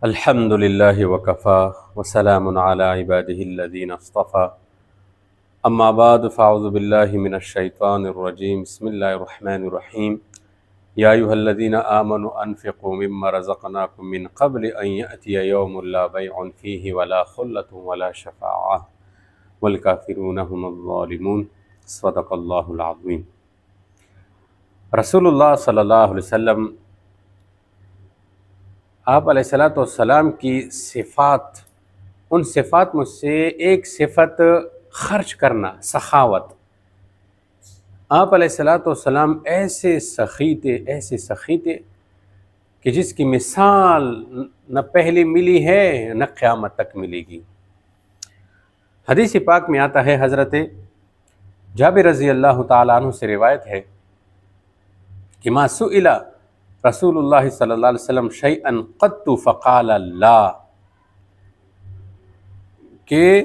الحمد للہ وکفا وسلام علی عبادہ الذین اصطفى اما بعد فاعوذ باللہ من الشیطان الرجیم بسم اللہ الرحمن الرحیم یا ایھا الذین آمنوا انفقوا مما رزقناکم من قبل ان یأتی یوم لا بیع فیہ ولا خلۃ ولا شفاعۃ والکافرون هم الظالمون صدق اللہ العظیم۔ رسول اللہ صلی اللہ علیہ وسلم آپ علیہ الصلوۃ والسلام کی صفات، ان صفات میں سے ایک صفت خرچ کرنا، سخاوت۔ آپ علیہ الصلوۃ والسلام ایسے سخی تھے کہ جس کی مثال نہ پہلے ملی ہے نہ قیامت تک ملے گی۔ حدیث پاک میں آتا ہے، حضرت جابر رضی اللہ تعالیٰ عنہ سے روایت ہے کہ ما سئل رسول اللہ صلی اللہ علیہ وسلم شیئا قط فقال لا، کہ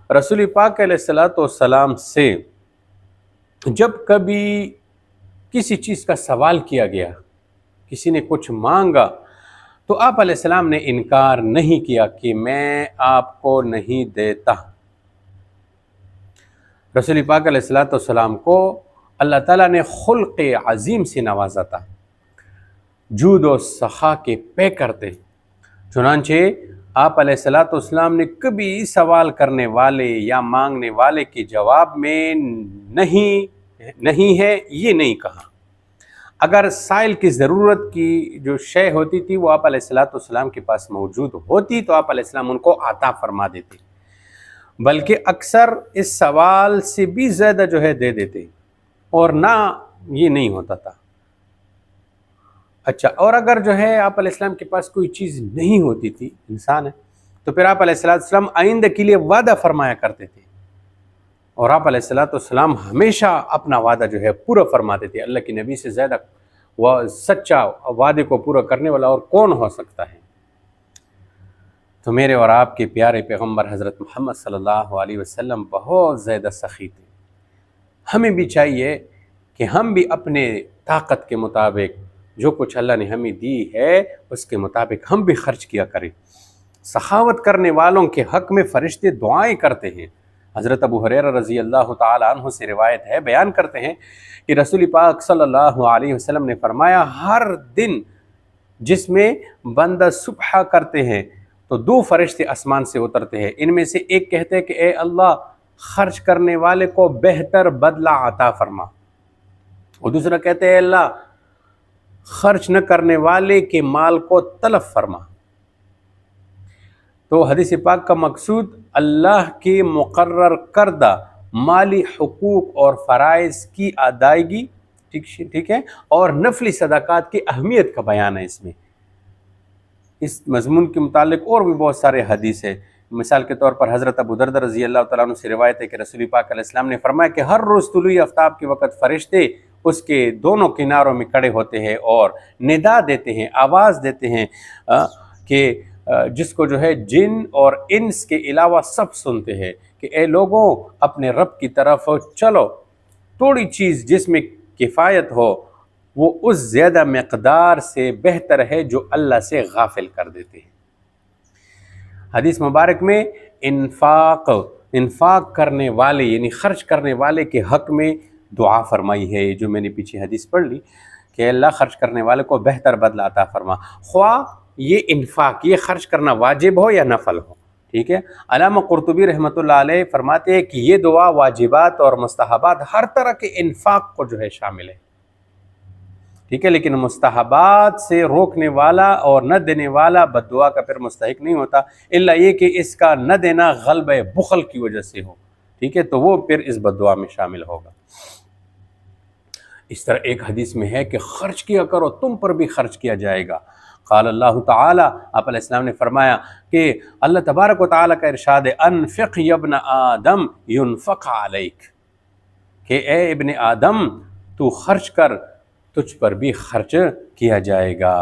رسول پاک علیہ الصلوۃ والسلام سے جب کبھی کسی چیز کا سوال کیا گیا، کسی نے کچھ مانگا، تو آپ علیہ السلام نے انکار نہیں کیا کہ میں آپ کو نہیں دیتا۔ رسول پاک علیہ الصلوۃ والسلام کو اللہ تعالیٰ نے خلق عظیم سے نوازا تھا، جود و سخا کے پیکر تھے۔ چنانچہ آپ علیہ الصلوۃ والسلام نے کبھی سوال کرنے والے یا مانگنے والے کے جواب میں نہیں ہے یہ نہیں کہا۔ اگر سائل کی ضرورت کی جو شے ہوتی تھی وہ آپ علیہ الصلوۃ والسلام کے پاس موجود ہوتی تو آپ علیہ السلام ان کو عطا فرما دیتے، بلکہ اکثر اس سوال سے بھی زیادہ جو ہے دے دیتے، اور نہ یہ نہیں ہوتا تھا۔ اچھا، اور اگر جو ہے آپ علیہ السلام کے پاس کوئی چیز نہیں ہوتی تھی، انسان ہے، تو پھر آپ علیہ السلام آئندہ کے لیے وعدہ فرمایا کرتے تھے، اور آپ علیہ السلام ہمیشہ اپنا وعدہ جو ہے پورا فرماتے تھے۔ اللہ کے نبی سے زیادہ سچا وعدے کو پورا کرنے والا اور کون ہو سکتا ہے؟ تو میرے اور آپ کے پیارے پیغمبر حضرت محمد صلی اللہ علیہ وسلم بہت زیادہ سخی تھے۔ ہمیں بھی چاہیے کہ ہم بھی اپنے طاقت کے مطابق جو کچھ اللہ نے ہمیں دی ہے اس کے مطابق ہم بھی خرچ کیا کریں۔ سخاوت کرنے والوں کے حق میں فرشتے دعائیں کرتے ہیں۔ حضرت ابو ہریرہ رضی اللہ تعالیٰ عنہ سے روایت ہے، بیان کرتے ہیں کہ رسول پاک صلی اللہ علیہ وسلم نے فرمایا، ہر دن جس میں بندہ صبح کرتے ہیں تو 2 فرشتے آسمان سے اترتے ہیں، ان میں سے ایک کہتے ہیں کہ اے اللہ، خرچ کرنے والے کو بہتر بدلہ عطا فرما، اور دوسرا کہتے ہیں اے اللہ، خرچ نہ کرنے والے کے مال کو تلف فرما۔ تو حدیث پاک کا مقصود اللہ کے مقرر کردہ مالی حقوق اور فرائض کی ادائیگی، ٹھیک ہے، اور نفلی صدقات کی اہمیت کا بیان ہے۔ اس مضمون کے متعلق اور بھی بہت سارے حدیث ہیں۔ مثال کے طور پر حضرت ابو دردہ رضی اللہ تعالیٰ عنہ سے روایت ہے کہ رسول پاک علیہ السلام نے فرمایا کہ ہر روز طلوع آفتاب کے وقت فرشتے اس کے دونوں کناروں میں کھڑے ہوتے ہیں اور ندا دیتے ہیں، آواز دیتے ہیں کہ جس کو جو ہے جن اور انس کے علاوہ سب سنتے ہیں کہ اے لوگوں، اپنے رب کی طرف چلو، تھوڑی چیز جس میں کفایت ہو وہ اس زیادہ مقدار سے بہتر ہے جو اللہ سے غافل کر دیتے ہیں۔ حدیث مبارک میں انفاق کرنے والے یعنی خرچ کرنے والے کے حق میں دعا فرمائی ہے، جو میں نے پیچھے حدیث پڑھ لی کہ اللہ خرچ کرنے والے کو بہتر بدلہ عطا فرما، خواہ یہ انفاق، یہ خرچ کرنا واجب ہو یا نفل ہو، ٹھیک ہے۔ علامہ قرطبی رحمۃ اللہ علیہ فرماتے ہیں کہ یہ دعا واجبات اور مستحبات ہر طرح کے انفاق کو جو ہے شامل ہے، ٹھیک ہے، لیکن مستحبات سے روکنے والا اور نہ دینے والا بد دعا کا پھر مستحق نہیں ہوتا، الا یہ کہ اس کا نہ دینا غلبہ بخل کی وجہ سے ہو، ٹھیک ہے، تو وہ پھر اس بد دعا میں شامل ہوگا۔ اس طرح ایک حدیث میں ہے کہ خرچ کیا کرو، تم پر بھی خرچ کیا جائے گا۔ قال اللہ تعالی، آپ علیہ السلام نے فرمایا کہ اللہ تبارک و تعالیٰ کا ارشاد ہے، انفق یا ابن آدم ینفق علیک، کہ اے ابن آدم تو خرچ کر، تجھ پر بھی خرچ کیا جائے گا۔